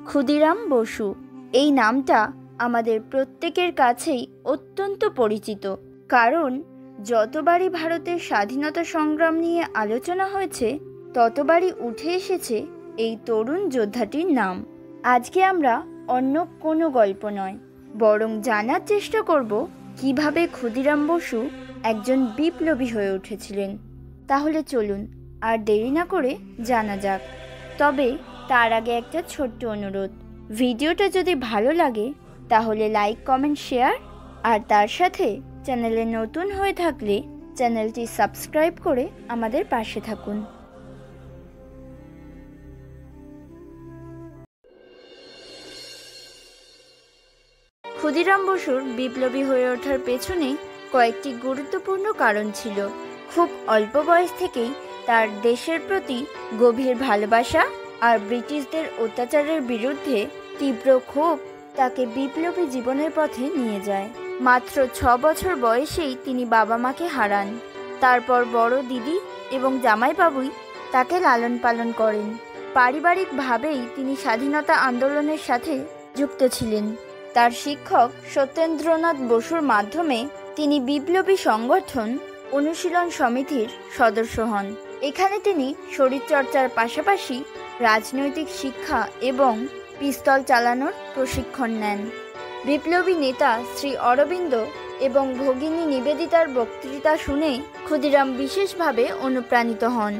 ক্ষুদিরাম বসু এই নামটা আমাদের প্রত্যেকের কাছেই অত্যন্ত পরিচিত, কারণ যতবারই ভারতের স্বাধীনতা সংগ্রাম নিয়ে আলোচনা হয়েছে ততবারই উঠে এসেছে এই তরুণ যোদ্ধাটির নাম। আজকে আমরা অন্য কোনো গল্প নয়, বরং জানার চেষ্টা করব কিভাবে ক্ষুদিরাম বসু একজন বিপ্লবী হয়ে উঠেছিলেন। তাহলে চলুন আর দেরি না করে জানা যাক। তবে তার আগে একটা ছোট্ট অনুরোধ, ভিডিওটা যদি ভালো লাগে তাহলে লাইক, কমেন্ট, শেয়ার, আর তার সাথে চ্যানেলে নতুন হয়ে থাকলে চ্যানেলটি সাবস্ক্রাইব করে আমাদের পাশে থাকুন। ক্ষুদিরাম বসুর বিপ্লবী হয়ে ওঠার পেছনে কয়েকটি গুরুত্বপূর্ণ কারণ ছিল। খুব অল্প বয়স থেকেই তার দেশের প্রতি গভীর ভালোবাসা আর ব্রিটিশদের অত্যাচারের বিরুদ্ধে তীব্র ক্ষোভ তাকে বিপ্লবী জীবনের পথে নিয়ে যায়। মাত্র 6 বছর বয়সেই তিনি বাবা মাকে হারান। তারপর বড় দিদি এবং জামাইবাবুই তাকে লালন পালন করেন। পারিবারিকভাবেই তিনি স্বাধীনতা আন্দোলনের সাথে যুক্ত ছিলেন। তার শিক্ষক সত্যেন্দ্রনাথ বসুর মাধ্যমে তিনি বিপ্লবী সংগঠন অনুশীলন সমিতির সদস্য হন। এখানে তিনি শরীরচর্চার পাশাপাশি রাজনৈতিক শিক্ষা এবং পিস্তল চালানোর প্রশিক্ষণ নেন। বিপ্লবী নেতা শ্রী অরবিন্দ এবং ভগিনী নিবেদিতার বক্তৃতা শুনে ক্ষুদিরাম বিশেষভাবে অনুপ্রাণিত হন।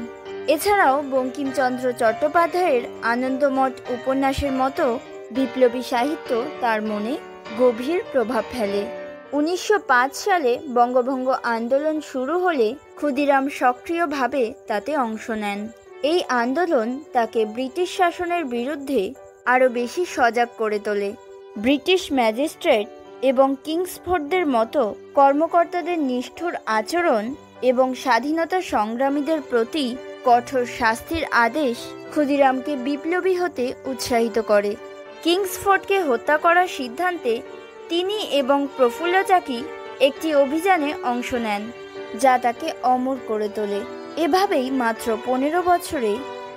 এছাড়াও বঙ্কিমচন্দ্র চট্টোপাধ্যায়ের আনন্দমঠ উপন্যাসের মতো বিপ্লবী সাহিত্য তার মনে গভীর প্রভাব ফেলে। 1905 সালে বঙ্গভঙ্গ আন্দোলন শুরু হলে ক্ষুদিরাম সক্রিয়ভাবে তাতে অংশ নেন। এই আন্দোলন তাকে ব্রিটিশ শাসনের বিরুদ্ধে আরও বেশি সজাগ করে তোলে। ব্রিটিশ ম্যাজিস্ট্রেট এবং কিংসফোর্ডদের মতো কর্মকর্তাদের নিষ্ঠুর আচরণ এবং স্বাধীনতা সংগ্রামীদের প্রতি কঠোর শাস্তির আদেশ ক্ষুদিরামকে বিপ্লবী হতে উৎসাহিত করে। কিংসফোর্ডকে হত্যা করার সিদ্ধান্তে তিনি এবং প্রফুল্ল চাকি একটি অভিযানে অংশ নেন, যা তাকে অমর করে তোলে। এভাবেই মাত্র 15 বছরে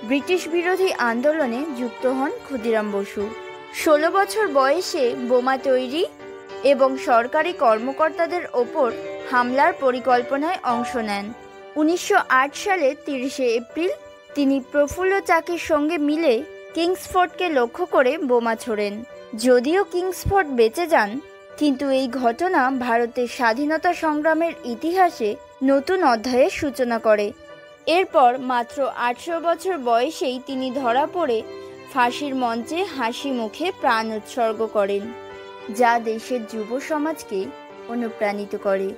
ব্রিটিশ বিরোধী আন্দোলনে যুক্ত হন ক্ষুদিরাম বসু। 16 বছর বয়সে বোমা তৈরি এবং সরকারি কর্মকর্তাদের ওপর হামলার পরিকল্পনায় অংশ নেন। 1908 সালে 30 এপ্রিল তিনি প্রফুল্ল চাকির সঙ্গে মিলে কিংসফোর্ডকে লক্ষ্য করে বোমা ছোড়েন। যদিও কিংসফোর্ড বেঁচে যান, কিন্তু এই ঘটনা ভারতের স্বাধীনতা সংগ্রামের ইতিহাসে নতুন অধ্যায়ের সূচনা করে। এরপর মাত্র 18 বছর বয়সেই তিনি ধরা পড়ে ফাঁসির মঞ্চে হাসি মুখে প্রাণ উৎসর্গ করেন, যা দেশের যুব সমাজকে অনুপ্রাণিত করে।